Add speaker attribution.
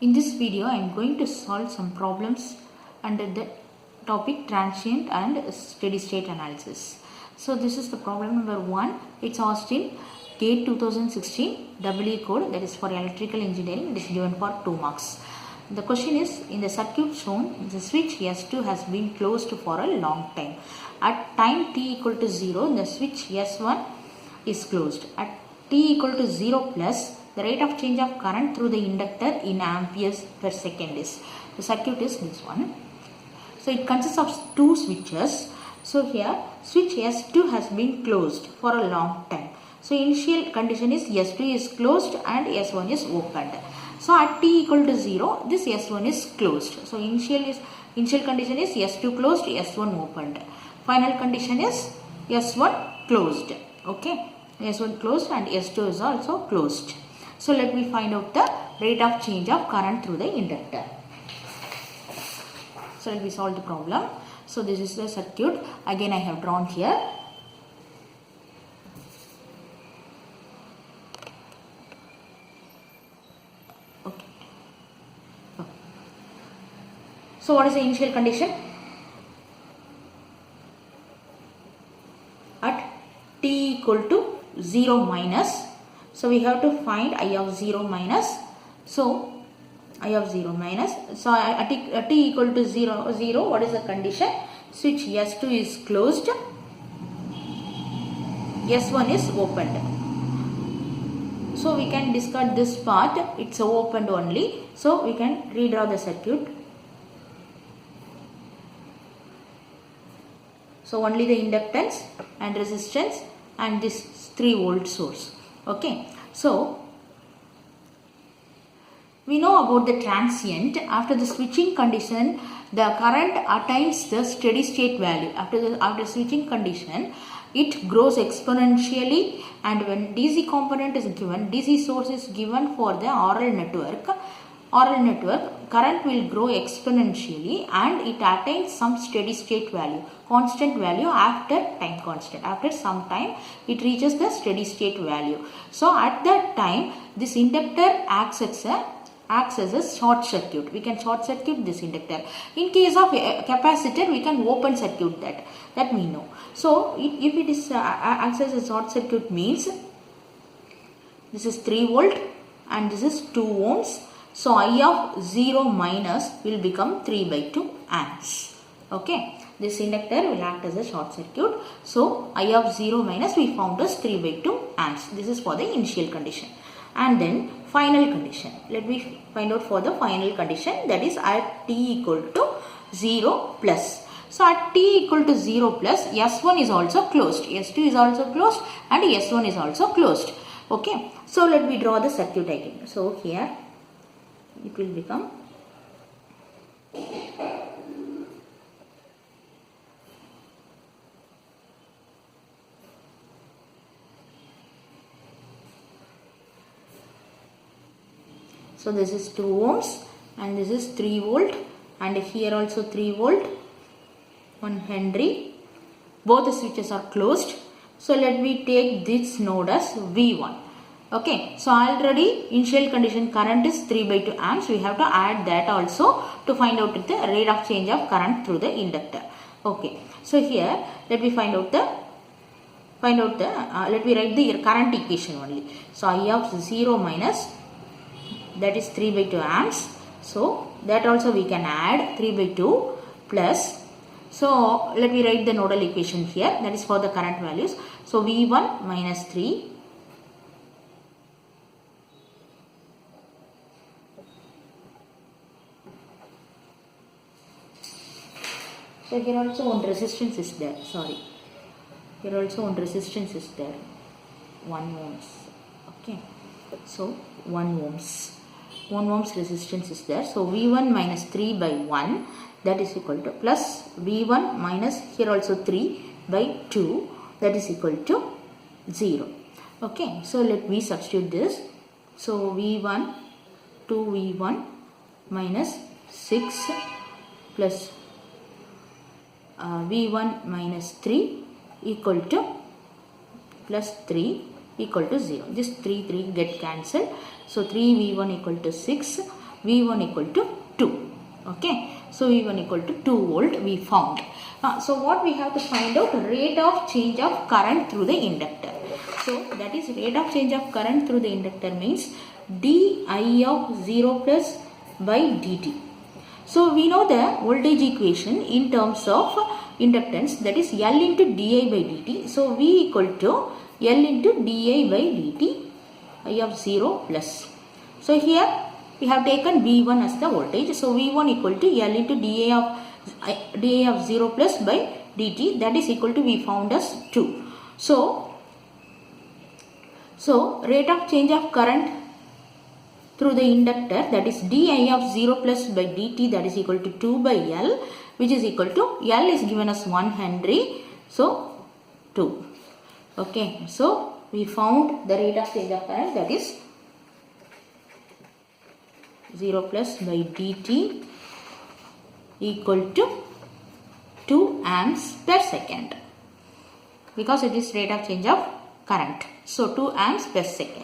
Speaker 1: In this video, I am going to solve some problems under the topic transient and steady state analysis. So this is the problem number 1. It's asked in GATE 2016 WE code, that is for electrical engineering. It is given for 2 marks. The question is, in the circuit shown, the switch S2 has been closed for a long time. At time t equal to 0, the switch S1 is closed. At t equal to 0 plus, the rate of change of current through the inductor in amperes per second is. The circuit is this one. So it consists of 2 switches. So here switch S2 has been closed for a long time. So initial condition is S2 is closed and S1 is opened. So at t equal to 0, this S1 is closed. So initial condition is S2 closed, S1 opened. Final condition is S1 closed. Okay, S1 closed and S2 is also closed. So let me find out the rate of change of current through the inductor. So let me solve the problem. So this is the circuit. Again I have drawn here. Okay. So what is the initial condition? At t equal to 0 minus. So we have to find I of 0 minus. So I of 0 minus. So at t equal to 0, what is the condition? Switch S2 is closed. S1 is opened. So we can discard this part. It's opened only. So we can redraw the circuit. So only the inductance and resistance and this 3 volt source. Okay, so we know about the transient. After the switching condition, the current attains the steady state value. After switching condition, it grows exponentially, and when DC component is given, DC source is given for the RL network, current will grow exponentially and it attains some steady state value, constant value after time constant. After some time, it reaches the steady state value. So at that time, this inductor acts as a short circuit. We can short circuit this inductor. In case of a capacitor, we can open circuit that we know. So if it is acts as a short circuit means this is 3 volt and this is 2 ohms. So I of 0 minus will become 3 by 2 amps. Okay, this inductor will act as a short circuit. So I of 0 minus we found as 3 by 2 amps. This is for the initial condition. And then final condition. Let me find out for the final condition, that is at t equal to 0 plus. So at t equal to 0 plus, S1 is also closed, S2 is also closed and S1 is also closed. Okay, so let me draw the circuit again. So here it will become so this is 2 ohms and this is 3 volt and here also 3 volt, 1 Henry. Both the switches are closed. So let me take this node as V1. Okay, so already initial condition current is 3 by 2 amps. We have to add that also to find out the rate of change of current through the inductor. Okay, so here let me let me write the current equation only. So I of 0 minus, that is 3 by 2 amps. So that also we can add 3 by 2 plus. So let me write the nodal equation here, that is for the current values. So V1 minus 3. So here also one resistance is there, Here also one resistance is there, 1 ohms. Okay, so 1 ohms. 1 ohms resistance is there. So V1 minus 3 by 1, that is equal to, plus V1 minus here also 3 by 2, that is equal to 0. Okay, so let me substitute this. So V1, 2V1 minus 6 plus V1 minus 3 equal to plus 3 equal to 0. This 3 get cancelled. So 3v1 equal to 6 V1 equal to 2. Okay, so V1 equal to 2 volt we found. So what we have to find out? Rate of change of current through the inductor. So that is rate of change of current through the inductor means di of 0 plus by dt. So we know the voltage equation in terms of inductance, that is L into di by dt. So V equal to L into di by dt, I of 0 plus. So here we have taken V1 as the voltage. So V1 equal to L into di of 0 plus by dt, that is equal to we found as 2. So rate of change of current through the inductor, that is di of 0 plus by dt, that is equal to 2 by L, which is equal to L is given as 1 Henry. So 2. Okay, so we found the rate of change of current, that is 0 plus by dt equal to 2 amps per second, because it is rate of change of current. So 2 amps per second.